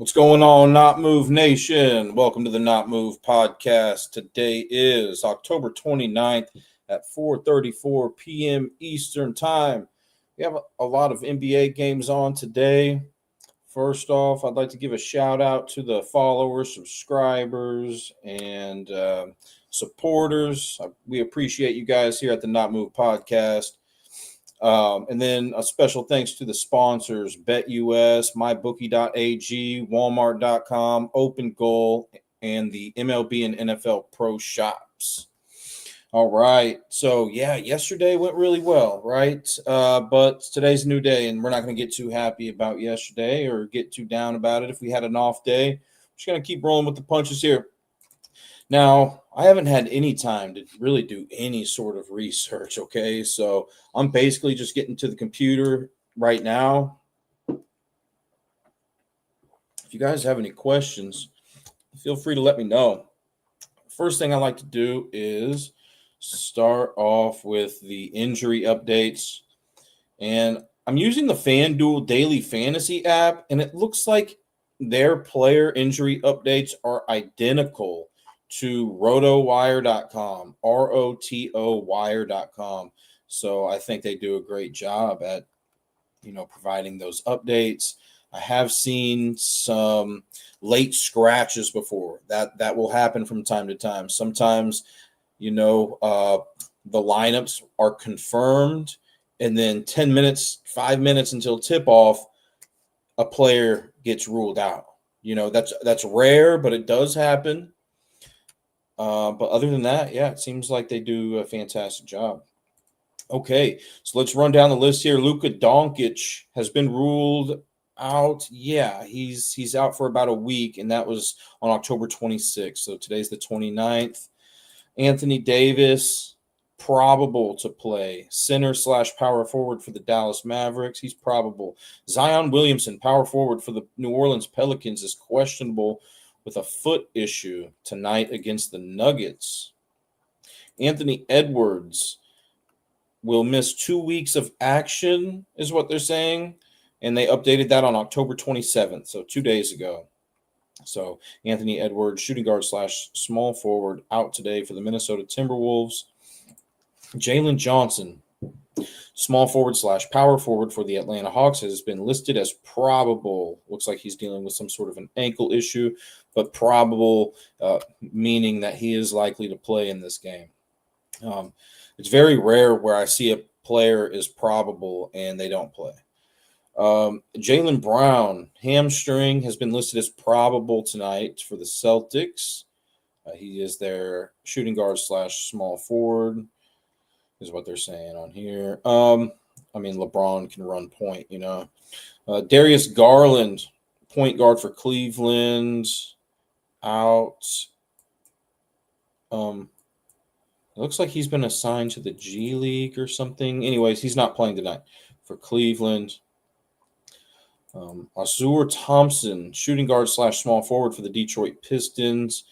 What's going on, Not Move Nation? Welcome to the Not Move podcast. Today is October 29th at 4:34 p.m. Eastern Time. We have a lot of NBA games on today. First off, I'd like to give a shout out to the followers, subscribers, and supporters. We appreciate you guys here at the Not Move podcast. And then a special thanks to the sponsors, BetUS, MyBookie.ag, Walmart.com, Open Goal, and the MLB and NFL Pro Shops. All right. So, yesterday went really well, right? But today's a new day, and we're not going to get too happy about yesterday or get too down about it if we had an off day. I'm just going to keep rolling with the punches here. Now, I haven't had any time to really do any sort of research, okay? So I'm basically just getting to the computer right now. If you guys have any questions, feel free to let me know. First thing I like to do is start off with the injury updates. And I'm using the FanDuel Daily Fantasy app, and it looks like their player injury updates are identical to rotowire.com, ROTOwire.com. So I think they do a great job at, providing those updates. I have seen some late scratches before. That will happen from time to time. Sometimes, the lineups are confirmed, and then 10 minutes, 5 minutes until tip-off, a player gets ruled out. That's rare, but it does happen. But other than that, it seems like they do a fantastic job. Okay, so let's run down the list here. Luka Doncic has been ruled out. Yeah, he's out for about a week, and that was on October 26th. So today's the 29th. Anthony Davis, probable to play. Center/power forward for the Dallas Mavericks. He's probable. Zion Williamson, power forward for the New Orleans Pelicans, is questionable with a foot issue tonight against the Nuggets. Anthony Edwards will miss 2 weeks of action, is what they're saying. And they updated that on October 27th, so 2 days ago. So Anthony Edwards, shooting guard/small forward, out today for the Minnesota Timberwolves. Jalen Johnson, small forward/power forward for the Atlanta Hawks, has been listed as probable. Looks like he's dealing with some sort of an ankle issue, but probable, meaning that he is likely to play in this game. It's very rare where I see a player is probable and they don't play. Jaylen Brown, hamstring, has been listed as probable tonight for the Celtics. He is their shooting guard/small forward, is what they're saying on here. LeBron can run point, Darius Garland, point guard for Cleveland, out. It looks like he's been assigned to the G League or something. Anyways, he's not playing tonight for Cleveland. Azur Thompson, shooting guard/small forward for the Detroit Pistons,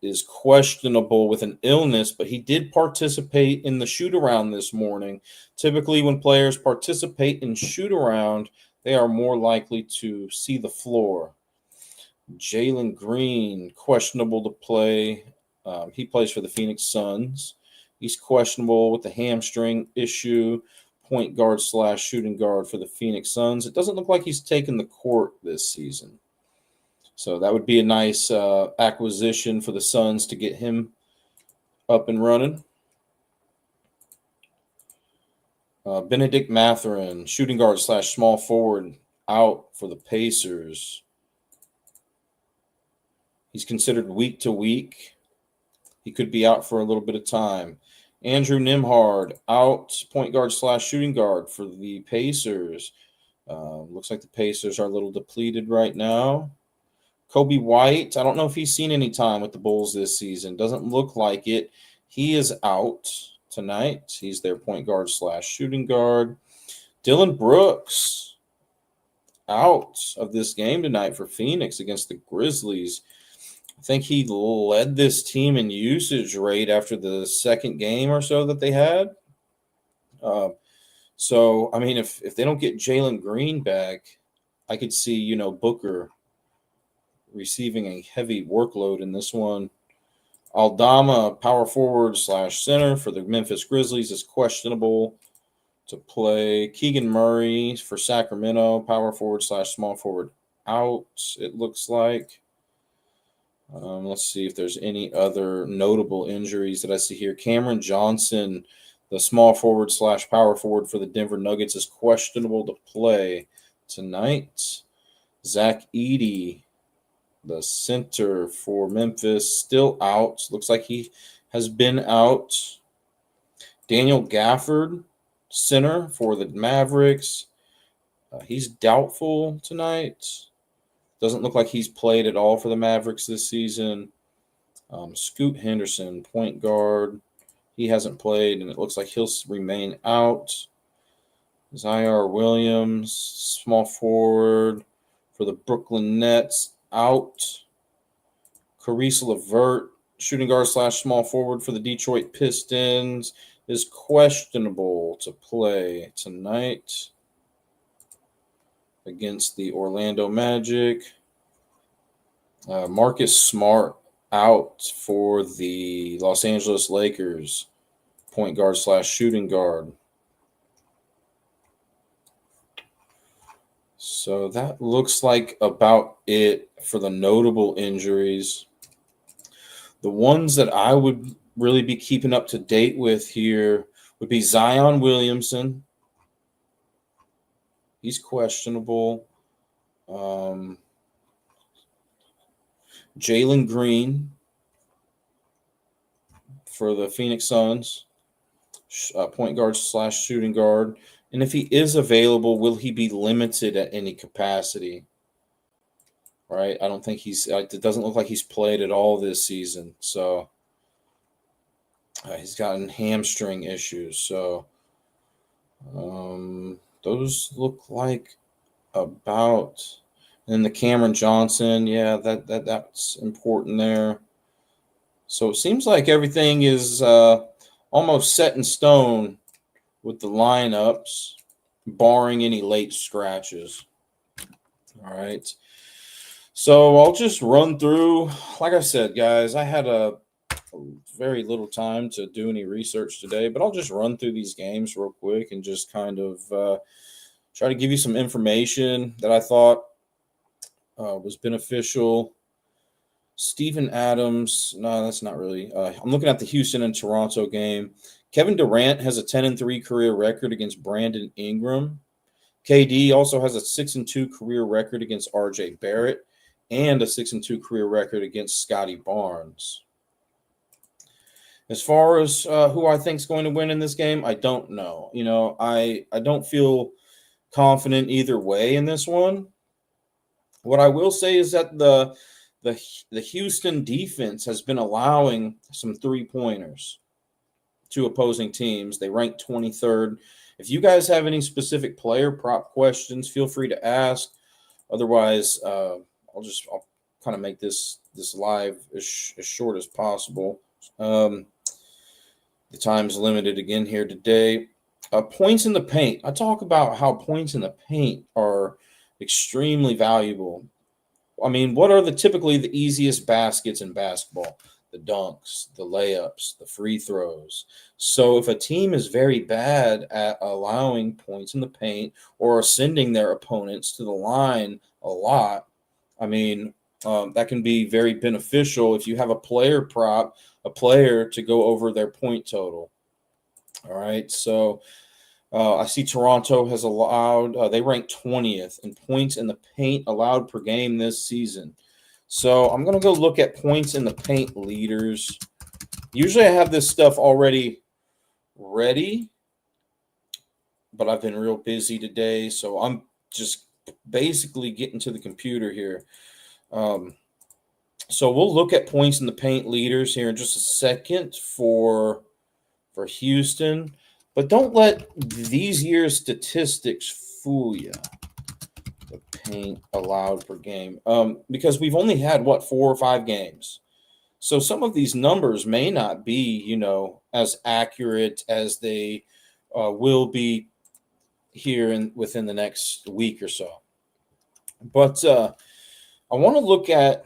is questionable with an illness, but he did participate in the shoot-around this morning. Typically, when players participate in shoot-around, they are more likely to see the floor. Jalen Green, questionable to play. He plays for the Phoenix Suns. He's questionable with the hamstring issue, point guard/shooting guard for the Phoenix Suns. It doesn't look like he's taken the court this season. So that would be a nice acquisition for the Suns to get him up and running. Benedict Mathurin, shooting guard/small forward, out for the Pacers. He's considered week to week. He could be out for a little bit of time. Andrew Nembhard, out, point guard/shooting guard for the Pacers. Looks like the Pacers are a little depleted right now. Kobe White, I don't know if he's seen any time with the Bulls this season. Doesn't look like it. He is out tonight. He's their point guard/shooting guard. Dylan Brooks, out of this game tonight for Phoenix against the Grizzlies. I think he led this team in usage rate after the second game or so that they had. If they don't get Jalen Green back, I could see, Booker receiving a heavy workload in this one. Aldama, power forward / center for the Memphis Grizzlies, is questionable to play. Keegan Murray for Sacramento, power forward / small forward, out, it looks like. Let's see if there's any other notable injuries that I see here. Cameron Johnson, the small forward / power forward for the Denver Nuggets, is questionable to play tonight. Zach Edey, the center for Memphis, still out. Looks like he has been out. Daniel Gafford, center for the Mavericks. He's doubtful tonight. Doesn't look like he's played at all for the Mavericks this season. Scoot Henderson, point guard. He hasn't played, and it looks like he'll remain out. Zaire Williams, small forward for the Brooklyn Nets, out. Caris LeVert, shooting guard / small forward for the Detroit Pistons, is questionable to play tonight against the Orlando Magic. Marcus Smart out for the Los Angeles Lakers, point guard / shooting guard. So that looks like about it for the notable injuries. The ones that I would really be keeping up to date with here would be Zion Williamson. He's questionable. Jalen Green for the Phoenix Suns, point guard / shooting guard. And if he is available, will he be limited at any capacity? Right? I don't think it doesn't look like he's played at all this season. So he's gotten hamstring issues. So those look like about. And then the Cameron Johnson, yeah, that's important there. So it seems like everything is almost set in stone with the lineups, barring any late scratches. All right. So I'll just run through. Like I said, guys, I had a very little time to do any research today, but I'll just run through these games real quick and just kind of try to give you some information that I thought was beneficial. Steven Adams, no, that's not really. I'm looking at the Houston and Toronto game. Kevin Durant has a 10-3 career record against Brandon Ingram. KD also has a 6-2 career record against RJ Barrett and a 6-2 career record against Scotty Barnes. As far as who I think is going to win in this game, I don't know. I don't feel confident either way in this one. What I will say is that the Houston defense has been allowing some three-pointers to opposing teams. They rank 23rd. If you guys have any specific player prop questions, feel free to ask. Otherwise, I'll kind of make this live as short as possible. The time's limited again here today. Points in the paint. I talk about how points in the paint are extremely valuable. I mean, what are typically the easiest baskets in basketball? The dunks, the layups, the free throws. So if a team is very bad at allowing points in the paint or sending their opponents to the line a lot, I mean, that can be very beneficial if you have a player prop, a player to go over their point total. All right, so I see Toronto has allowed, they rank 20th in points in the paint allowed per game this season. So I'm going to go look at points in the paint leaders. Usually I have this stuff already ready, but I've been real busy today. So I'm just basically getting to the computer here. So we'll look at points in the paint leaders here in just a second for Houston. But don't let these year's statistics fool you. The paint allowed per game. Because we've only had, 4 or 5 games. So some of these numbers may not be, as accurate as they will be here within the next week or so. But I want to look at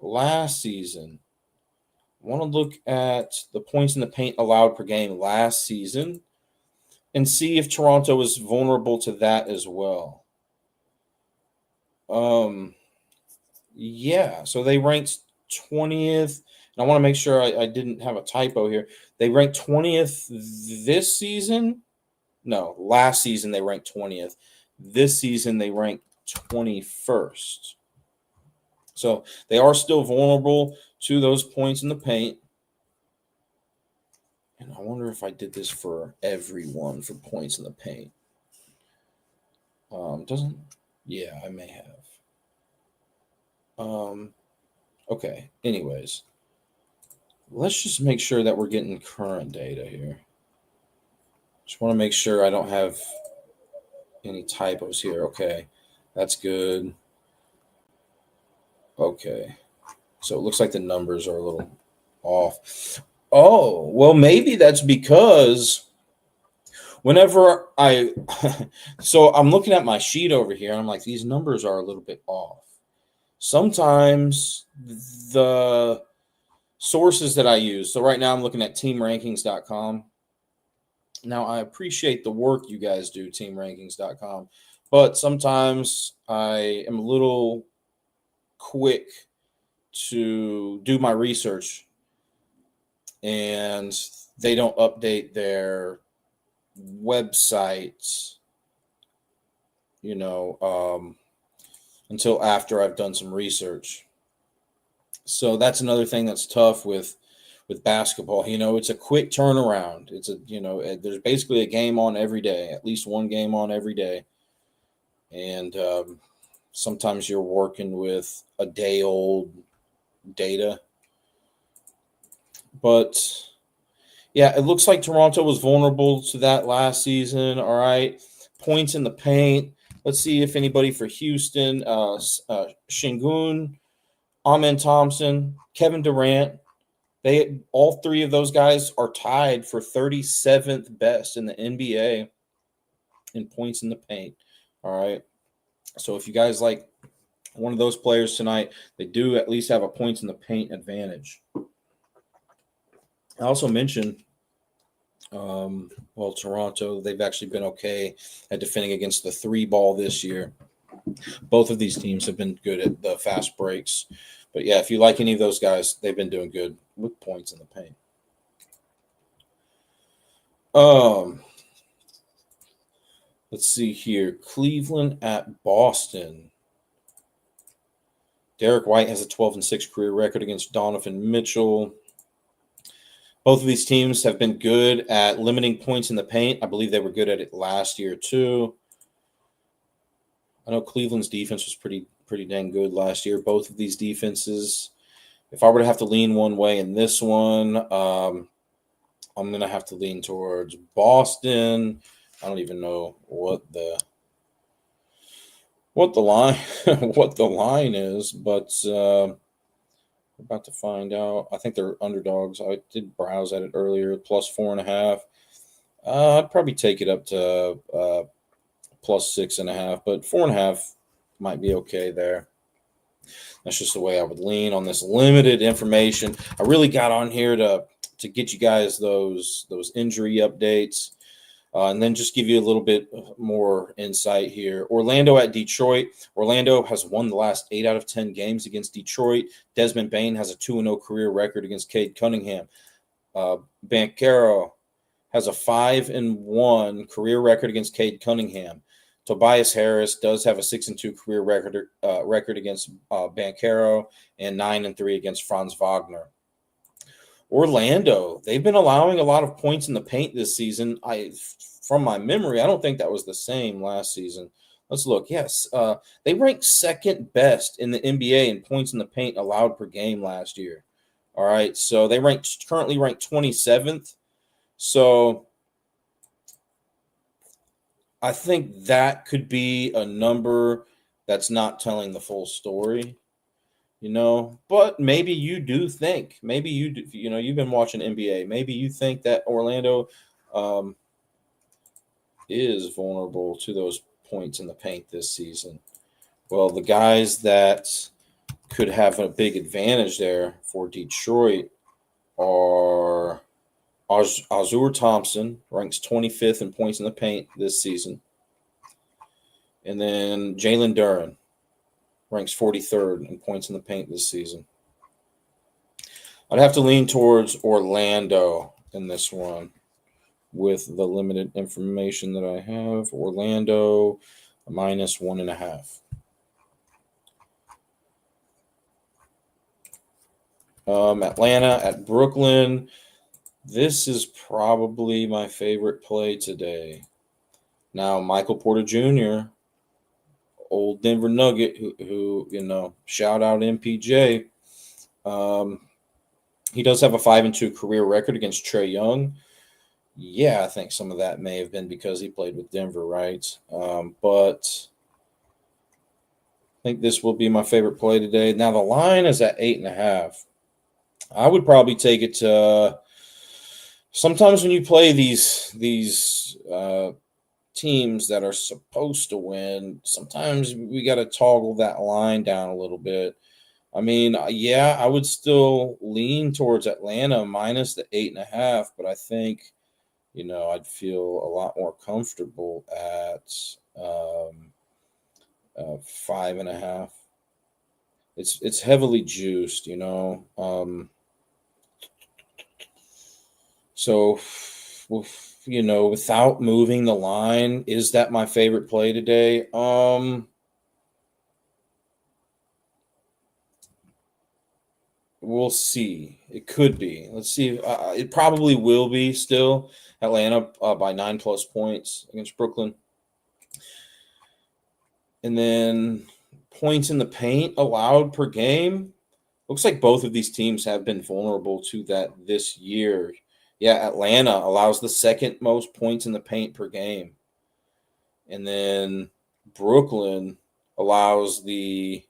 last season. I want to look at the points in the paint allowed per game last season and see if Toronto is vulnerable to that as well. Yeah, so they ranked 20th. And I want to make sure I didn't have a typo here. They ranked 20th this season. No, last season they ranked 20th. This season they ranked 21st. So they are still vulnerable to those points in the paint. And I wonder if I did this for everyone for points in the paint. Doesn't, yeah, I may have. Okay. Anyways, let's just make sure that we're getting current data here. Just want to make sure I don't have any typos here. Okay, that's good. Okay, so it looks like the numbers are a little off. Oh, well, maybe that's because whenever I, so I'm looking at my sheet over here and I'm like, these numbers are a little bit off. Sometimes the sources that I use, so right now I'm looking at teamrankings.com. Now, I appreciate the work you guys do, teamrankings.com, but sometimes I am a little quick to do my research and they don't update their websites, until after I've done some research. So that's another thing that's tough with basketball. It's a quick turnaround. There's basically a game on every day, at least one game on every day. And sometimes you're working with a day old data. But yeah, it looks like Toronto was vulnerable to that last season. All right. Points in the paint. Let's see if anybody for Houston, Şengün, Amen Thompson, Kevin Durant, all three of those guys are tied for 37th best in the NBA in points in the paint. All right. So if you guys like one of those players tonight, they do at least have a points in the paint advantage. I also mentioned, Toronto, they've actually been okay at defending against the three ball this year. Both of these teams have been good at the fast breaks. But yeah, if you like any of those guys, they've been doing good with points in the paint. Let's see here. Cleveland at Boston. Derek White has a 12-6 career record against Donovan Mitchell. Both of these teams have been good at limiting points in the paint. I believe they were good at it last year too. I know Cleveland's defense was pretty dang good last year. Both of these defenses, if I were to have to lean one way in this one, I'm going to have to lean towards Boston. I don't even know what the line is, but we're about to find out. I think they're underdogs. I did browse at it earlier, plus 4.5. I'd probably take it up to plus 6.5, but 4.5 might be okay there. That's just the way I would lean on this limited information. I really got on here to get you guys those injury updates, and then just give you a little bit more insight here. Orlando at Detroit. Orlando has won the last 8 out of 10 games against Detroit. Desmond Bane has a 2-0 career record against Cade Cunningham. Banchero has a 5-1 career record against Cade Cunningham. Tobias Harris does have a 6-2 career record against Banchero and 9-3 against Franz Wagner. Orlando, they've been allowing a lot of points in the paint this season. From my memory, I don't think that was the same last season. Let's look. Yes, they ranked second best in the NBA in points in the paint allowed per game last year. All right, so they currently ranked 27th. So I think that could be a number that's not telling the full story, but maybe you do think, you've been watching NBA. Maybe you think that Orlando is vulnerable to those points in the paint this season. Well, the guys that could have a big advantage there for Detroit are Azur Thompson, ranks 25th in points in the paint this season. And then Jalen Duren ranks 43rd in points in the paint this season. I'd have to lean towards Orlando in this one with the limited information that I have. Orlando minus 1.5. Atlanta at Brooklyn. This is probably my favorite play today. Now, Michael Porter Jr., old Denver Nugget, who shout out MPJ. He does have a 5-2 career record against Trae Young. Yeah, I think some of that may have been because he played with Denver, right? But I think this will be my favorite play today. Now, the line is at 8.5. I would probably take it to sometimes when you play these teams that are supposed to win, sometimes we got to toggle that line down a little bit. I mean, yeah, I would still lean towards Atlanta minus the 8.5, but I think, I'd feel a lot more comfortable at 5.5. It's heavily juiced, So, without moving the line, is that my favorite play today? We'll see. It could be. Let's see. It probably will be still. Atlanta by 9+ points against Brooklyn. And then points in the paint allowed per game. Looks like both of these teams have been vulnerable to that this year. Yeah, Atlanta allows the second most points in the paint per game. And then Brooklyn allows the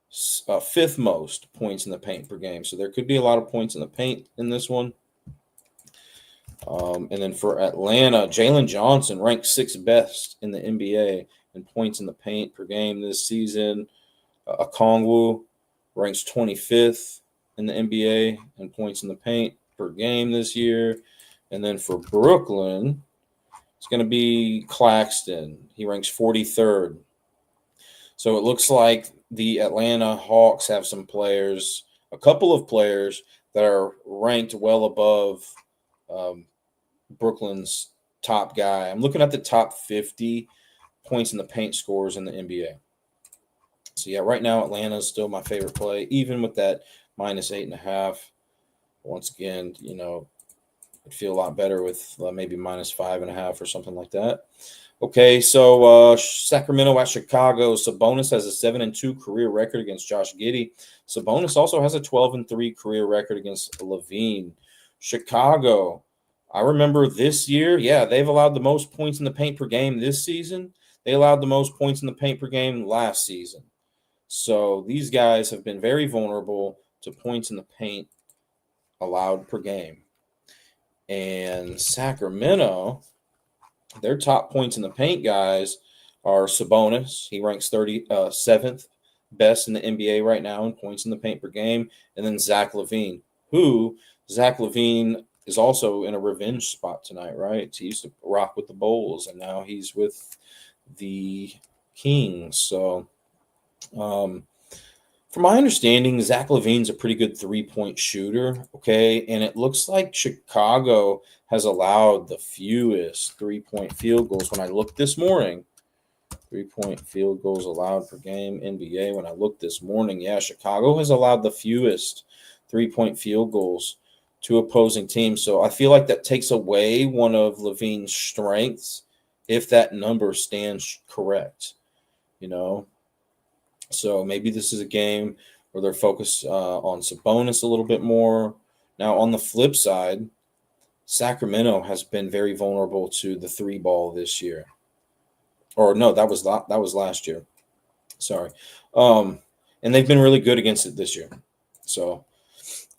fifth most points in the paint per game. So there could be a lot of points in the paint in this one. And then for Atlanta, Jalen Johnson ranked 6th best in the NBA in points in the paint per game this season. Okongwu ranks 25th in the NBA in points in the paint per game this year. And then for Brooklyn, it's going to be Claxton. He ranks 43rd. So it looks like the Atlanta Hawks have some players, a couple of players that are ranked well above Brooklyn's top guy. I'm looking at the top 50 points in the paint scores in the NBA. So, yeah, right now Atlanta is still my favorite play, even with that minus 8.5. Once again, I'd feel a lot better with maybe minus 5.5 or something like that. Okay, so Sacramento at Chicago. Sabonis has a 7-2 career record against Josh Giddey. Sabonis also has a 12-3 career record against Levine. Chicago, I remember this year, yeah, they've allowed the most points in the paint per game this season. They allowed the most points in the paint per game last season. So these guys have been very vulnerable to points in the paint allowed per game. And Sacramento, their top points in the paint guys are Sabonis. He ranks 37th best in the NBA right now in points in the paint per game. And then Zach LaVine, Zach LaVine is also in a revenge spot tonight, right? He used to rock with the Bulls, and now he's with the Kings. So, from my understanding, Zach LaVine's a pretty good three-point shooter, okay? And it looks like Chicago has allowed the fewest three-point field goals. When I looked this morning, three-point field goals allowed per game, NBA, when I looked this morning, yeah, Chicago has allowed the fewest three-point field goals to opposing teams. So I feel like that takes away one of LaVine's strengths if that number stands correct, So maybe this is a game where they're focused on Sabonis a little bit more. Now, on the flip side, Sacramento has been very vulnerable to the three ball this year. Or no, that was last year. Sorry. And they've been really good against it this year. So,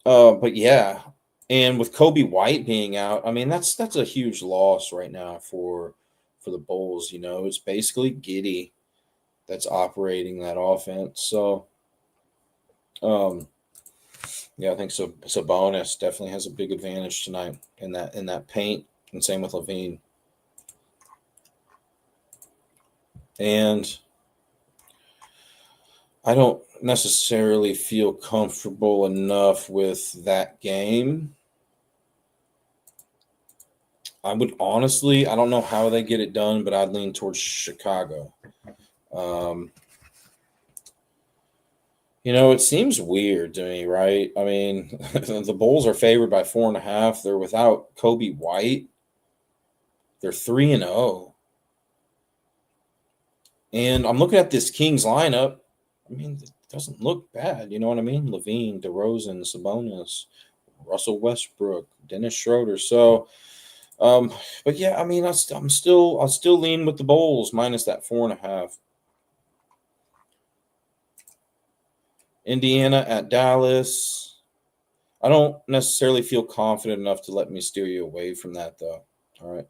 but yeah. And with Kobe White being out, I mean, that's a huge loss right now for the Bulls. It's basically Giddey that's operating that offense. So, yeah, I think so. Sabonis definitely has a big advantage tonight in that paint, and same with Levine. And I don't necessarily feel comfortable enough with that game. I would honestly, I don't know how they get it done, but I'd lean towards Chicago. It seems weird to me, right? I mean, the Bulls are favored by 4.5. They're without Kobe White. They're 3-0. And I'm looking at this Kings lineup. I mean, it doesn't look bad. You know what I mean? Levine, DeRozan, Sabonis, Russell Westbrook, Dennis Schroeder. So, but yeah, I mean, I'll still lean with the Bulls minus that 4.5. Indiana at Dallas. I don't necessarily feel confident enough to let me steer you away from that, though. All right.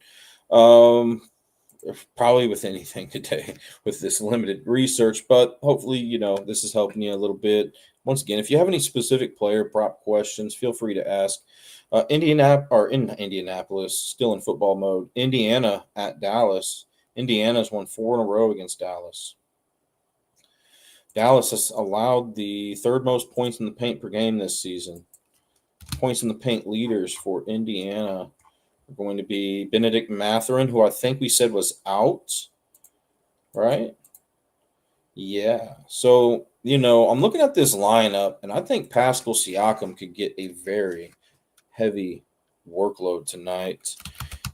Probably with anything today with this limited research, but hopefully, this is helping you a little bit. Once again, if you have any specific player prop questions, feel free to ask. In Indianapolis, still in football mode. Indiana at Dallas. Indiana's won 4 in a row against Dallas. Dallas has allowed the third most points in the paint per game this season. Points in the paint leaders for Indiana are going to be Benedict Mathurin, who I think we said was out, right? Yeah. So, I'm looking at this lineup, and I think Pascal Siakam could get a very heavy workload tonight.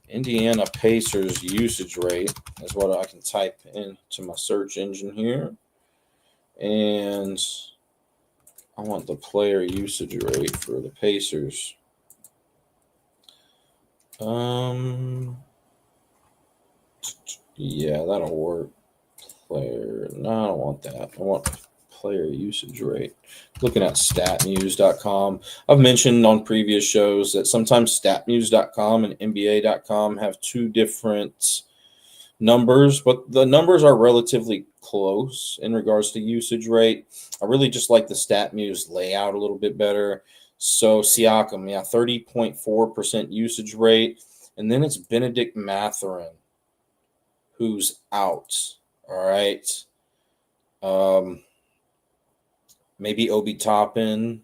Indiana Pacers usage rate is what I can type into my search engine here. And I want the player usage rate for the Pacers. Yeah, that'll work. Player. No, I don't want that. I want player usage rate. Looking at statmuse.com. I've mentioned on previous shows that sometimes statmuse.com and NBA.com have two different numbers, but the numbers are relatively close in regards to usage rate. I really just like the StatMuse layout a little bit better. So Siakam, 30.4% usage rate. And then it's Benedict Mathurin, who's out. All right. Maybe Obi Toppin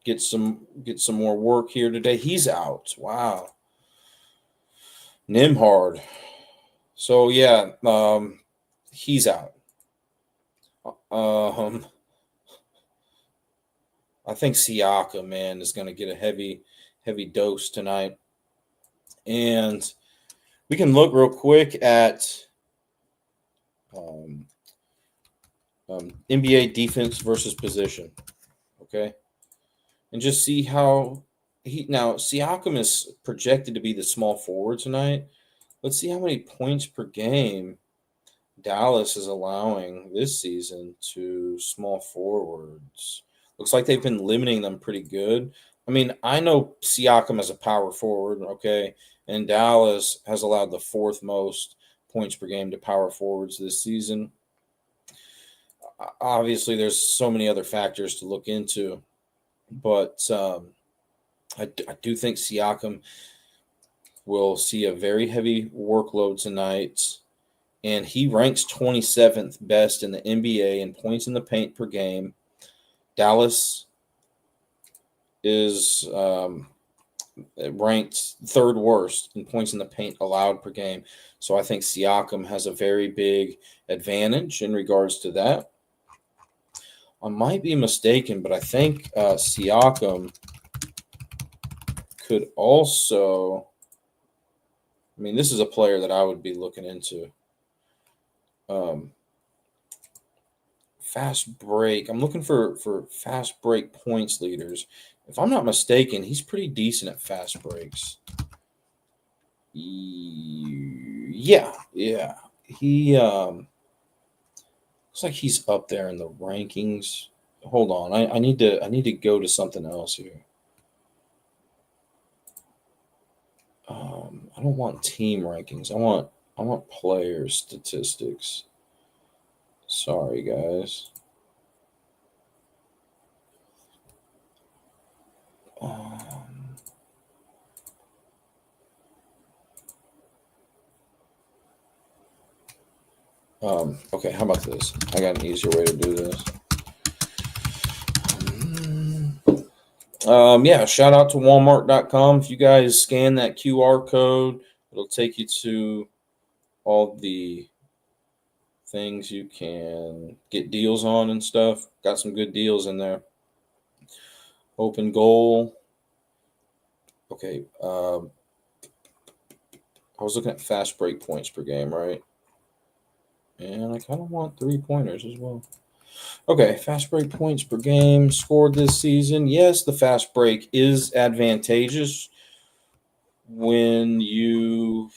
get some more work here today. He's out. Wow. Nimhard. So yeah, he's out. I think Siakam, man, is going to get a heavy dose tonight. And we can look real quick at NBA defense versus position, okay? And just see how Siakam is projected to be the small forward tonight. Let's see how many points per game Dallas is allowing this season to small forwards. Looks like they've been limiting them pretty good. I mean, I know Siakam as a power forward, okay, and Dallas has allowed the fourth most points per game to power forwards this season. Obviously, there's so many other factors to look into, but I do think Siakam will see a very heavy workload tonight, and he ranks 27th best in the NBA in points in the paint per game. Dallas is ranked third worst in points in the paint allowed per game. So I think Siakam has a very big advantage in regards to that. I might be mistaken, but I think Siakam could also, this is a player that I would be looking into. Fast break. I'm looking for fast break points leaders. If I'm not mistaken, he's pretty decent at fast breaks. Yeah. He looks like he's up there in the rankings. Hold on. I need to go to something else here. I don't want team rankings. I want player statistics. Sorry, guys. Okay, how about this? I got an easier way to do this. Yeah, shout out to Walmart.com. If you guys scan that QR code, it'll take you to all the things you can get deals on and stuff. Got some good deals in there. Open goal. Okay, I was looking at fast break points per game, right? And I kind of want 3-pointers as well. Okay, fast break points per game scored this season. Yes, the fast break is advantageous when you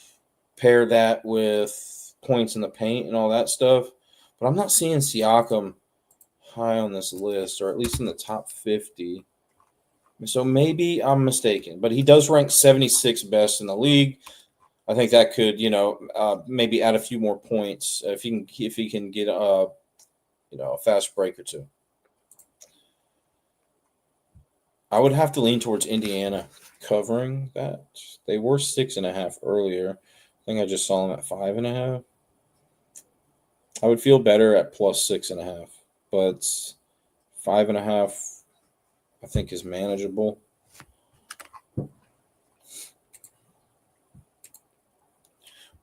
pair that with points in the paint and all that stuff. But I'm not seeing Siakam high on this list, or at least in the top 50. So maybe I'm mistaken, but he does rank 76th best in the league. I think that could, maybe add a few more points if he can get a fast break or two. I would have to lean towards Indiana covering that. They were 6.5 earlier. I think I just saw them at 5.5. I would feel better at plus 6.5, but 5.5 I think is manageable.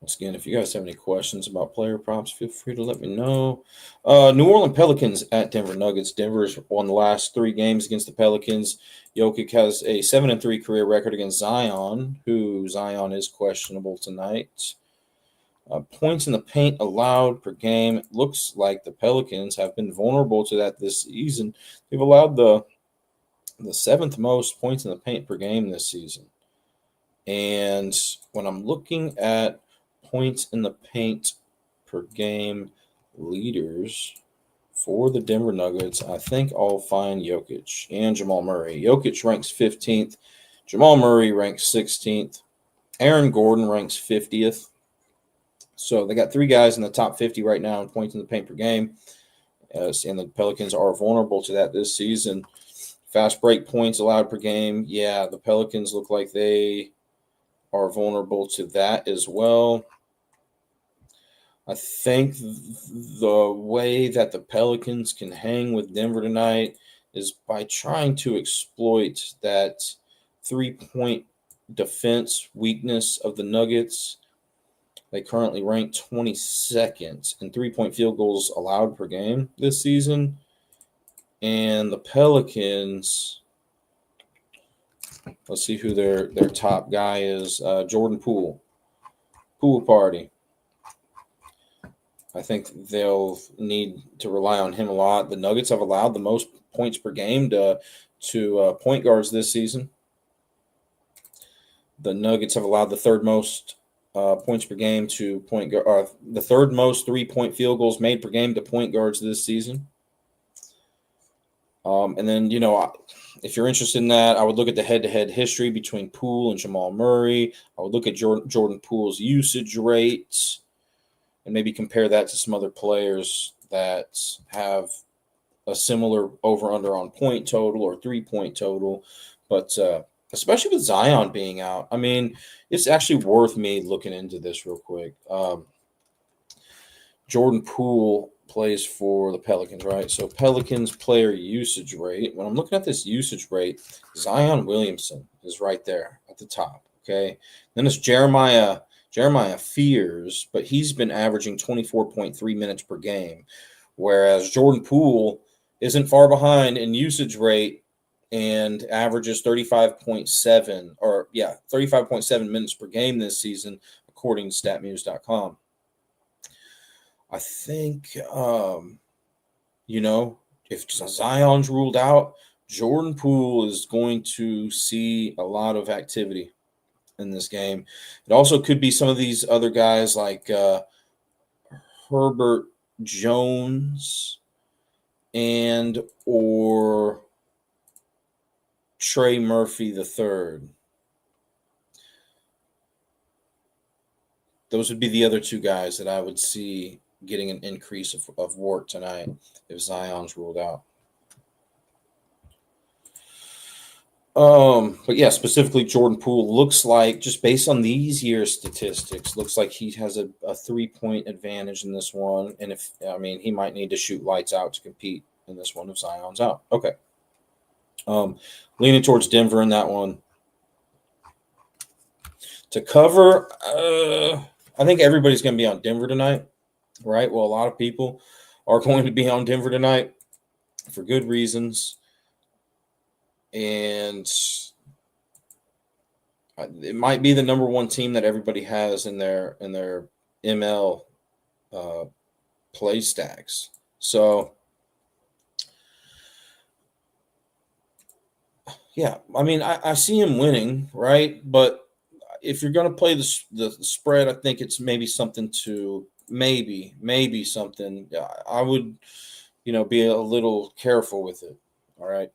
Once again, if you guys have any questions about player props, feel free to let me know. New Orleans Pelicans at Denver Nuggets. Denver's won the last 3 games against the Pelicans. Jokic has a 7-3 career record against Zion, who Zion is questionable tonight. Points in the paint allowed per game. It looks like the Pelicans have been vulnerable to that this season. They've allowed the 7th most points in the paint per game this season. And when I'm looking at points in the paint per game leaders for the Denver Nuggets, I think I'll find Jokic and Jamal Murray. Jokic ranks 15th. Jamal Murray ranks 16th. Aaron Gordon ranks 50th. So they got 3 guys in the top 50 right now in points in the paint per game. And the Pelicans are vulnerable to that this season. Fast break points allowed per game. Yeah, the Pelicans look like they are vulnerable to that as well. I think the way that the Pelicans can hang with Denver tonight is by trying to exploit that 3-point defense weakness of the Nuggets. They currently rank 22nd in 3-point field goals allowed per game this season. And the Pelicans, let's see who their top guy is. Jordan Poole. Pool party. I think they'll need to rely on him a lot. The Nuggets have allowed the most points per game to point guards this season. The Nuggets have allowed the 3rd most points per game to point guard. The 3rd most 3-point field goals made per game to point guards this season. And then, if you're interested in that, I would look at the head-to-head history between Poole and Jamal Murray. I would look at Jordan Poole's usage rate and maybe compare that to some other players that have a similar over-under on point total or 3-point total. But especially with Zion being out, I mean, it's actually worth me looking into this real quick. Jordan Poole plays for the Pelicans, right? So Pelicans player usage rate. When I'm looking at this usage rate, Zion Williamson is right there at the top, okay? Then it's Jeremiah Fears, but he's been averaging 24.3 minutes per game, whereas Jordan Poole isn't far behind in usage rate and averages 35.7 minutes per game this season, according to StatMuse.com. I think, if Zion's ruled out, Jordan Poole is going to see a lot of activity in this game. It also could be some of these other guys like Herbert Jones and or Trey Murphy III. Those would be the other 2 guys that I would see getting an increase of work tonight if Zion's ruled out. But yeah, specifically Jordan Poole looks like, just based on these year's statistics, looks like he has a 3-point advantage in this one. And he might need to shoot lights out to compete in this one if Zion's out. Okay. Leaning towards Denver in that one. To cover, I think everybody's going to be on Denver tonight, right? Well, a lot of people are going to be on Denver tonight for good reasons. And it might be the number one team that everybody has in their ML play stacks. So, yeah, I see him winning, right? But if you're going to play the spread, I think it's maybe something to maybe something. I would, be a little careful with it. All right.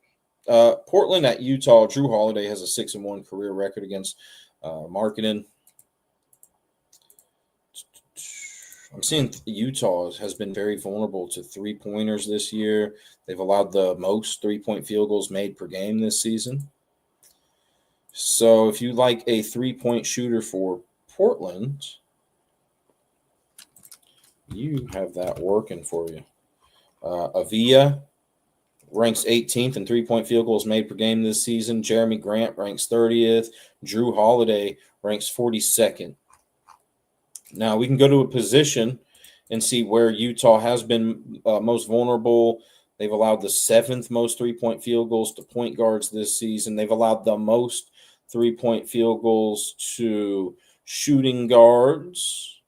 Portland at Utah. Drew Holiday has a 6-1 career record against Markkanen. I'm seeing Utah has been very vulnerable to 3-pointers this year. They've allowed the most 3-point field goals made per game this season. So if you like a 3-point shooter for Portland, you have that working for you. Avila ranks 18th in 3-point field goals made per game this season. Jeremy Grant ranks 30th. Drew Holiday ranks 42nd. Now, we can go to a position and see where Utah has been most vulnerable. They've allowed the 7th most 3-point field goals to point guards this season. They've allowed the most 3-point field goals to shooting guards,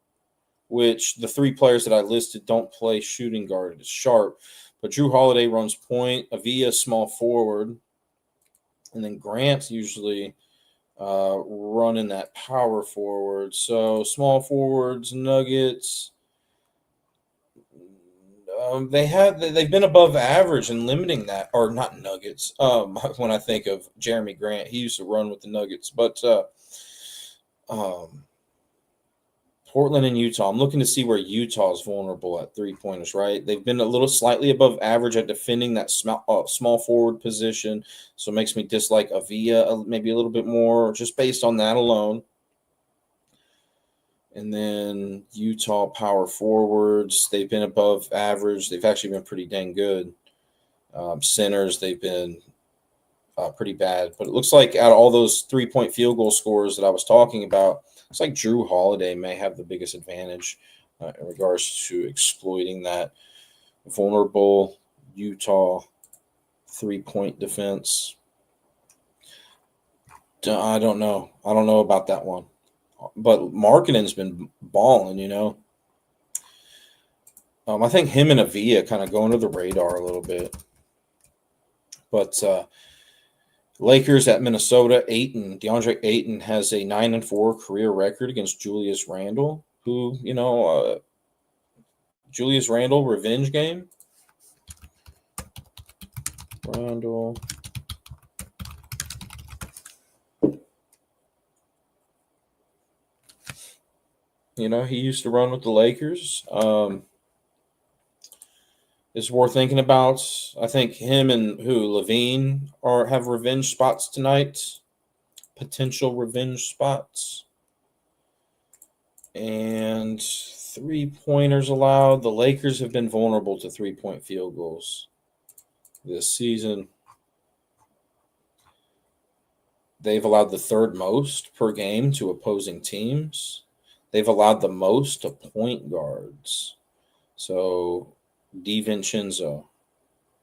which the 3 players that I listed don't play shooting guard. It's Sharp. But Drew Holiday runs point, Avila small forward, and then Grant's usually running that power forward. So small forwards, Nuggets, they've been above average in limiting that, or not Nuggets. When I think of Jeremy Grant, he used to run with the Nuggets, but Portland and Utah. I'm looking to see where Utah is vulnerable at 3-pointers, right? They've been a little slightly above average at defending that small forward position, so it makes me dislike Avila maybe a little bit more just based on that alone. And then Utah power forwards, they've been above average. They've actually been pretty dang good. Centers, they've been pretty bad. But it looks like out of all those 3-point field goal scorers that I was talking about, it's like Drew Holiday may have the biggest advantage in regards to exploiting that vulnerable Utah 3-point defense. I don't know. I don't know about that one. But Markkanen's been balling, I think him and Avila kind of go under the radar a little bit. But Lakers at Minnesota, DeAndre Ayton has a 9-4 career record against Julius Randle, who, Julius Randle revenge game. Randle. He used to run with the Lakers. It's worth thinking about. I think him and Levine have revenge spots tonight. Potential revenge spots. And 3-pointers allowed. The Lakers have been vulnerable to 3-point field goals this season. They've allowed the 3rd most per game to opposing teams. They've allowed the most to point guards. So DiVincenzo,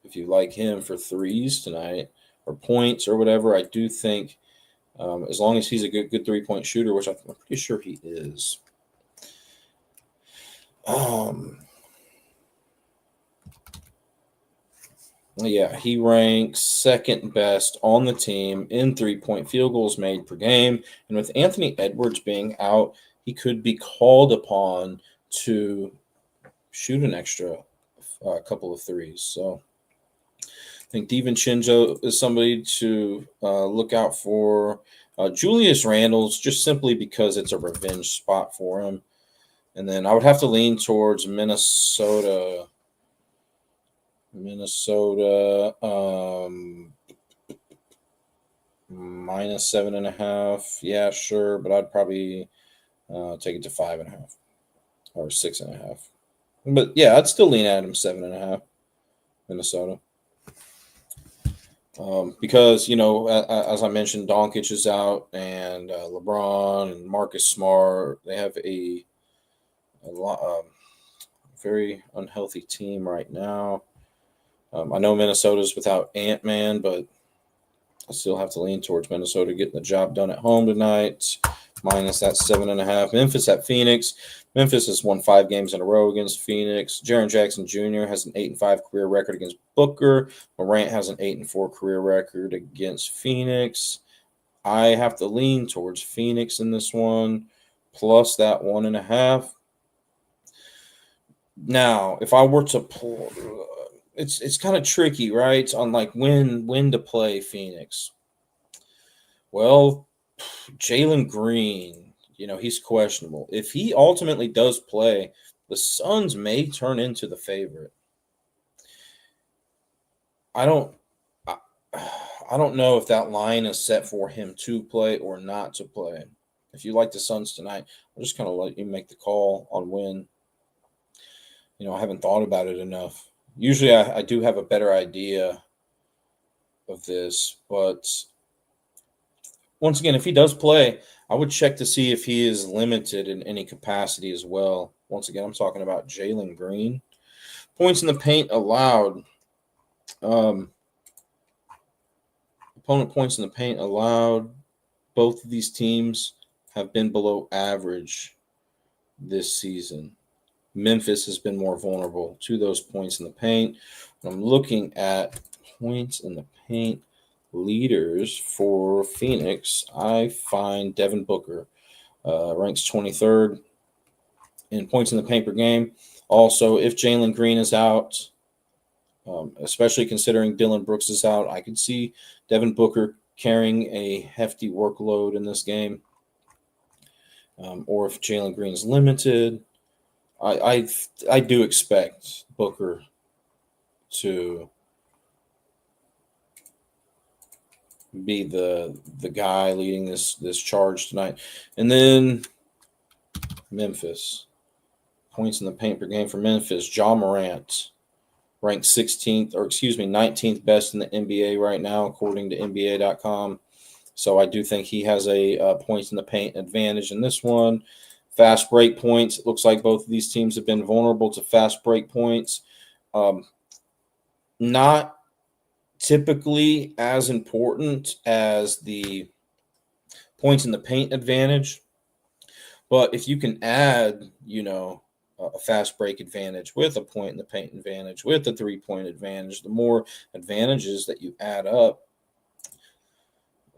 if you like him for 3s tonight or points or whatever, I do think as long as he's a good 3-point shooter, which I'm pretty sure he is. Yeah, he ranks 2nd best on the team in 3-point field goals made per game. And with Anthony Edwards being out, he could be called upon to shoot an extra couple of 3s. So I think DiVincenzo is somebody to look out for. Julius Randle's just simply because it's a revenge spot for him. And then I would have to lean towards Minnesota. Minnesota minus 7.5. Yeah, sure, but I'd probably take it to 5.5 or 6.5. But yeah, I'd still lean at him 7.5. Minnesota. Because as I mentioned, Doncic is out, and LeBron and Marcus Smart. They have a very unhealthy team right now. I know Minnesota's without Ant-Man, but I still have to lean towards Minnesota getting the job done at home tonight. Minus that 7.5. Memphis at Phoenix. Memphis has won 5 games in a row against Phoenix. Jaren Jackson Jr. has an 8-5 career record against Booker. Morant has an 8-4 career record against Phoenix. I have to lean towards Phoenix in this one, plus that 1.5. Now, if I were to pull, it's kind of tricky, right? On like when to play Phoenix. Well, Jalen Green, he's questionable. If he ultimately does play, the Suns may turn into the favorite. I don't know if that line is set for him to play or not to play. If you like the Suns tonight, I'll just kind of let you make the call on when. I haven't thought about it enough. Usually I do have a better idea of this, but once again, if he does play, I would check to see if he is limited in any capacity as well. Once again, I'm talking about Jalen Green. Points in the paint allowed. Opponent points in the paint allowed. Both of these teams have been below average this season. Memphis has been more vulnerable to those points in the paint. When I'm looking at points in the paint leaders for Phoenix, I find Devin Booker ranks 23rd in points in the paint per game. Also, if Jalen Green is out, especially considering Dylan Brooks is out, I could see Devin Booker carrying a hefty workload in this game. Or if Jalen Green is limited, I do expect Booker to be the guy leading this charge tonight. And then Memphis. Points in the paint per game for Memphis. Ja Morant ranked 19th best in the NBA right now, according to NBA.com. So I do think he has a points in the paint advantage in this one. Fast break points. It looks like both of these teams have been vulnerable to fast break points. Not typically as important as the points in the paint advantage. But if you can add, a fast break advantage with a point in the paint advantage, with a 3-point advantage, the more advantages that you add up,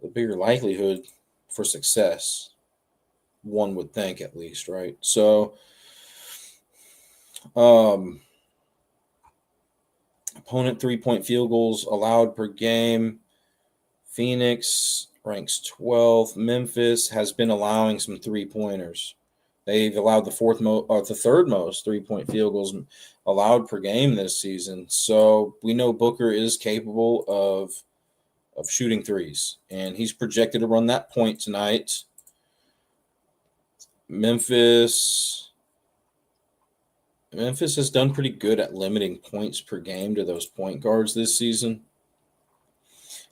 the bigger likelihood for success, one would think, at least, right? So, opponent 3-point field goals allowed per game. Phoenix ranks 12th. Memphis has been allowing some 3-pointers. They've allowed the third most 3-point field goals allowed per game this season. So we know Booker is capable of shooting threes, and he's projected to run that point tonight. Memphis has done pretty good at limiting points per game to those point guards this season.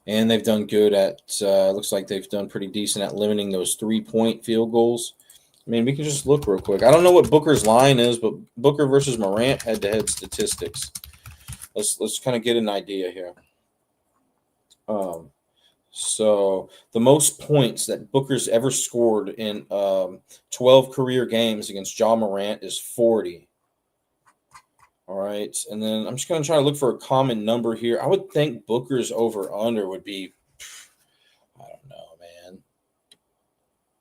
And they've done good at, looks like they've done pretty decent at limiting those 3-point field goals. I mean, we can just look real quick. I don't know what Booker's line is, but Booker versus Morant head-to-head statistics. Let's kind of get an idea here. So the most points that Booker's ever scored in 12 career games against Ja Morant is 40. All right, and then I'm just going to try to look for a common number here. I would think Booker's over-under would be, I don't know, man,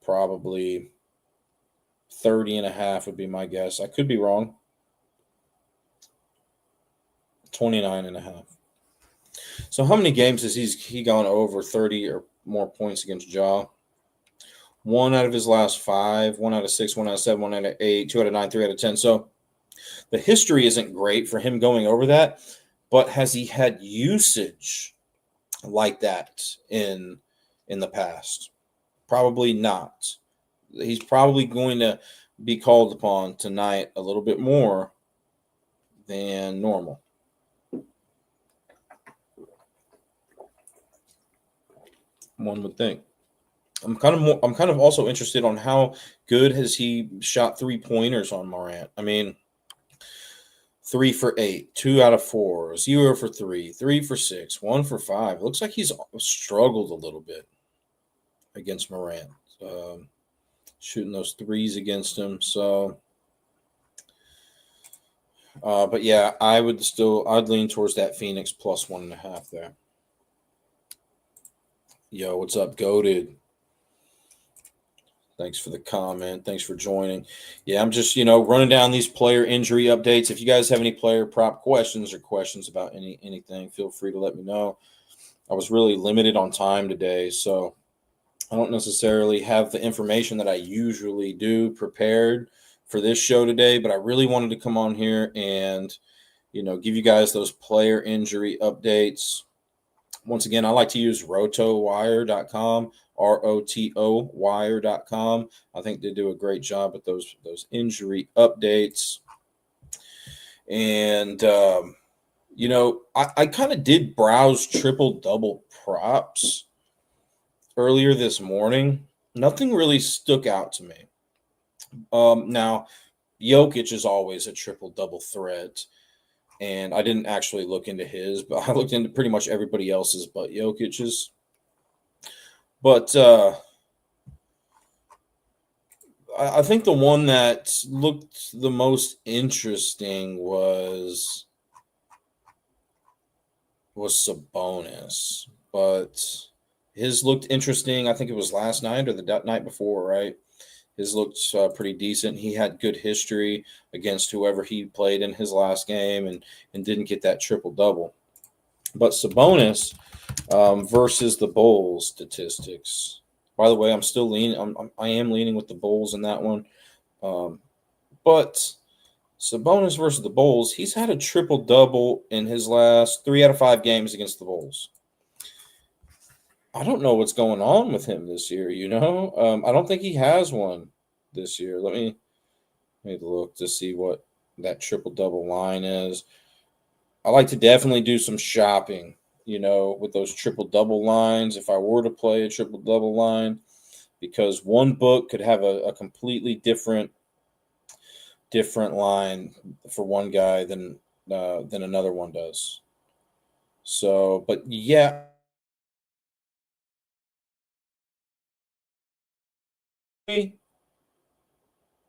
probably 30.5 would be my guess. I could be wrong. 29.5. So how many games has he gone over 30 or more points against Ja? 1 out of his last 5, 1 out of 6, 1 out of 7, 1 out of 8, 2 out of 9, 3 out of 10. So the history isn't great for him going over that, but has he had usage like that in the past? Probably not. He's probably going to be called upon tonight a little bit more than normal. One would think. I'm kind of also interested on how good has he shot 3-pointers on Morant. I mean, 3 for 8, 2 out of 4, 0 for 3, 3 for 6, 1 for 5. Looks like he's struggled a little bit against Morant, shooting those threes against him. So, but yeah, I'd lean towards that Phoenix plus 1.5 there. Yo, what's up, Goated? Thanks for the comment. Thanks for joining. Yeah, I'm just, running down these player injury updates. If you guys have any player prop questions or questions about anything, feel free to let me know. I was really limited on time today, so I don't necessarily have the information that I usually do prepared for this show today, but I really wanted to come on here and, give you guys those player injury updates. Once again, I like to use rotowire.com, ROTO wire.com. I think they do a great job with those injury updates. And, I kind of did browse triple-double props earlier this morning. Nothing really stuck out to me. Now, Jokic is always a triple-double threat. And I didn't actually look into his, but I looked into pretty much everybody else's but Jokic's. But I think the one that looked the most interesting was Sabonis. But his looked interesting. I think it was last night or the night before, right? His looked pretty decent. He had good history against whoever he played in his last game and didn't get that triple-double. But Sabonis versus the Bulls statistics. By the way, I'm still leaning. I am leaning with the Bulls in that one. But Sabonis versus the Bulls, he's had a triple-double in his last 3 out of 5 games against the Bulls. I don't know what's going on with him this year, I don't think he has one this year. Let me look to see what that triple-double line is. I like to definitely do some shopping, with those triple-double lines if I were to play a triple-double line, because one book could have a completely different line for one guy than another one does. So, but yeah,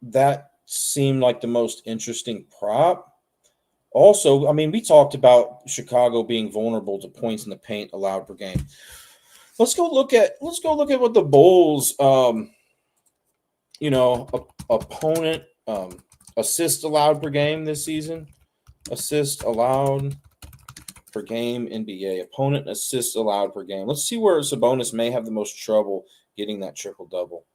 that seemed like the most interesting prop. Also, I mean, we talked about Chicago being vulnerable to points in the paint allowed per game. Let's go look at what the Bulls, opponent assist allowed per game this season. Assist allowed per game NBA. Opponent assists allowed per game. Let's see where Sabonis may have the most trouble getting that triple-double.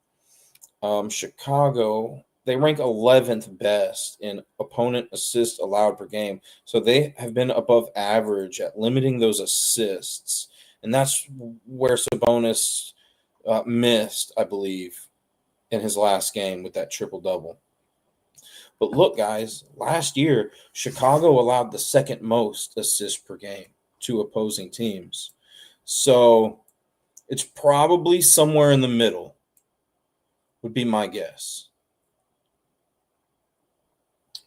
Chicago, they rank 11th best in opponent assists allowed per game. So they have been above average at limiting those assists. And that's where Sabonis missed, I believe, in his last game with that triple-double. But look, guys, last year, Chicago allowed the second most assists per game to opposing teams. So it's probably somewhere in the middle, would be my guess.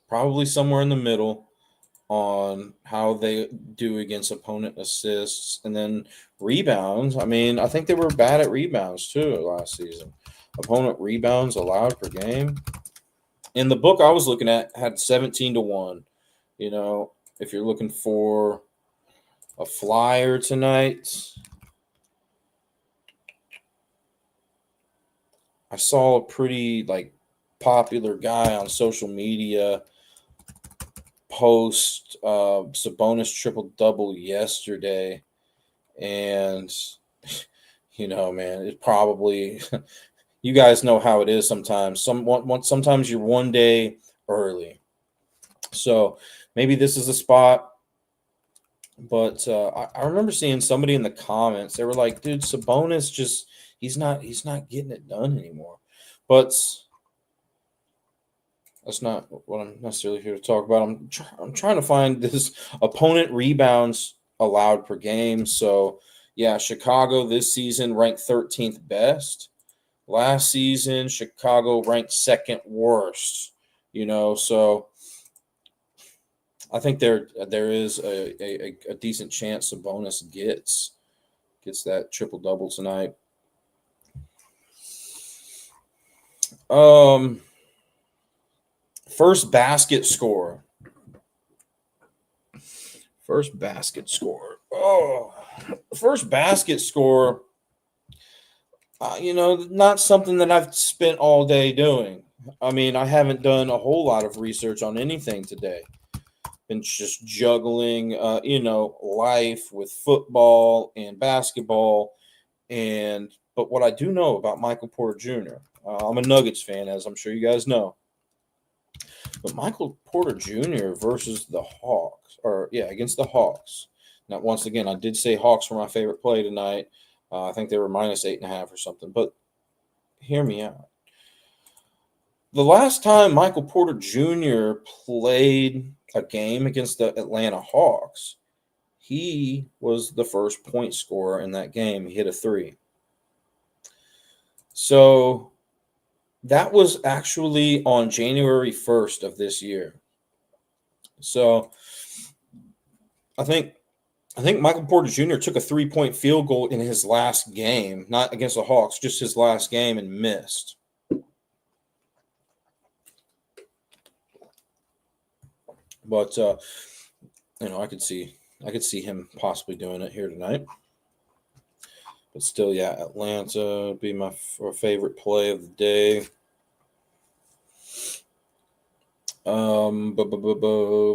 Probably somewhere in the middle on how they do against opponent assists. And then rebounds. I mean, I think they were bad at rebounds too last season. Opponent rebounds allowed per game. In the book I was looking at had 17-1. If you're looking for a flyer tonight, I saw a pretty popular guy on social media post Sabonis triple-double yesterday, and man, it probably You guys know how it is sometimes. Sometimes you're one day early. So maybe this is a spot. But I remember seeing somebody in the comments. They were like, "Dude, Sabonis just he's not getting it done anymore." But that's not what I'm necessarily here to talk about. I'm trying to find this opponent rebounds allowed per game. So yeah, Chicago this season ranked 13th best. Last season, Chicago ranked second worst. So I think there is a decent chance Sabonis gets that triple double tonight. Um, first basket score. First basket score. Oh, first basket score. Not something that I've spent all day doing. I mean, I haven't done a whole lot of research on anything today. Been just juggling, life with football and basketball. But what I do know about Michael Porter Jr., I'm a Nuggets fan, as I'm sure you guys know. But Michael Porter Jr. versus the Hawks, against the Hawks. Now, once again, I did say Hawks were my favorite play tonight. I think they were -8.5 or something. But hear me out. The last time Michael Porter Jr. played a game against the Atlanta Hawks, he was the first point scorer in that game. He hit a three. So that was actually on January 1st of this year. So I think Michael Porter Jr. took a 3-point field goal in his last game, not against the Hawks, just his last game, and missed. But I could see him possibly doing it here tonight. But still, yeah, Atlanta would be my favorite play of the day. But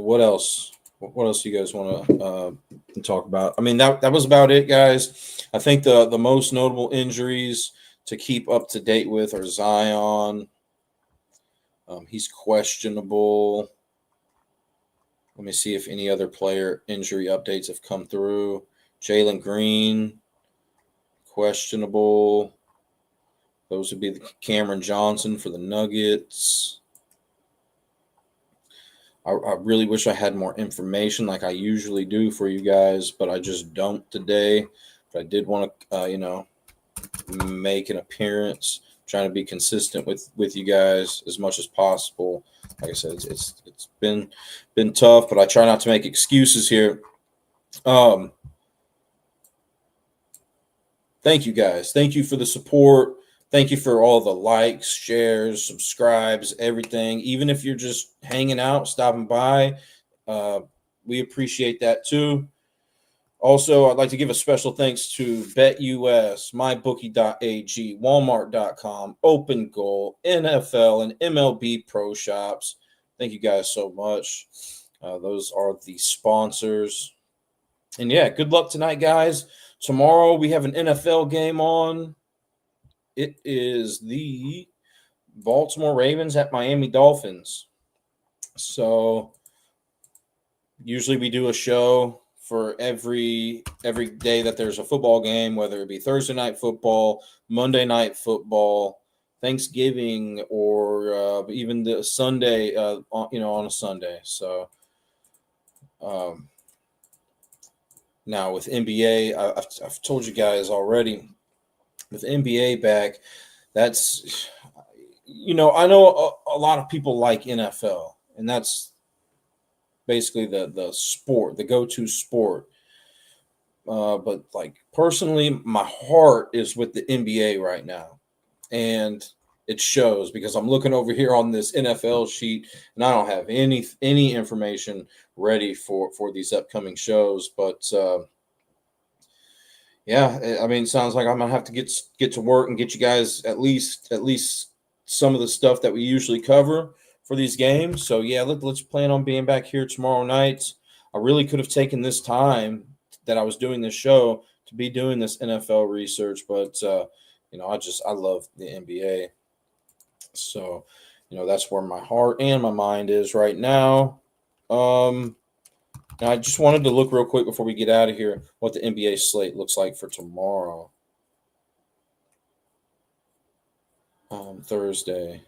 what else? What else do you guys want to talk about? I mean, that was about it, guys. I think the most notable injuries to keep up to date with are Zion. He's questionable. Let me see if any other player injury updates have come through. Jalen Green, questionable. Those would be Cameron Johnson for the Nuggets. I really wish I had more information like I usually do for you guys, but I just don't today. But I did want to, make an appearance, trying to be consistent with you guys as much as possible. Like I said, it's been tough, but I try not to make excuses here. Thank you guys. Thank you for the support. Thank you for all the likes, shares, subscribes, everything. Even if you're just hanging out, stopping by, we appreciate that too. Also, I'd like to give a special thanks to BetUS, MyBookie.ag, Walmart.com, Open Goal, NFL, and MLB Pro Shops. Thank you guys so much. Those are the sponsors. And yeah, good luck tonight, guys. Tomorrow we have an NFL game on. It is the Baltimore Ravens at Miami Dolphins. So usually we do a show for every day that there's a football game, whether it be Thursday night football, Monday night football, Thanksgiving, or even the Sunday, on a Sunday. So now with NBA, I've told you guys already, with NBA back, that's, I know a lot of people like NFL, and that's basically the sport, the go-to sport. But like personally, my heart is with the NBA right now, and it shows because I'm looking over here on this NFL sheet, and I don't have any information ready for these upcoming shows. But yeah, I mean, it sounds like I'm gonna have to get to work and get you guys at least some of the stuff that we usually cover for these games. So yeah, let's plan on being back here tomorrow night. I really could have taken this time that I was doing this show to be doing this NFL research, but I love the NBA. So, that's where my heart and my mind is right now. And I just wanted to look real quick before we get out of here what the NBA slate looks like for tomorrow, Thursday.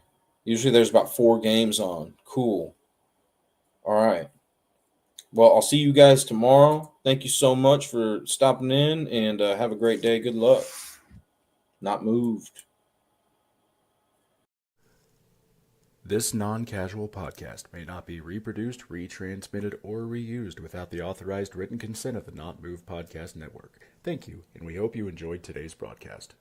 Usually there's about 4 games on. Cool. All right. Well, I'll see you guys tomorrow. Thank you so much for stopping in, and have a great day. Good luck. Not moved. This non-casual podcast may not be reproduced, retransmitted, or reused without the authorized written consent of the Not Moved Podcast Network. Thank you, and we hope you enjoyed today's broadcast.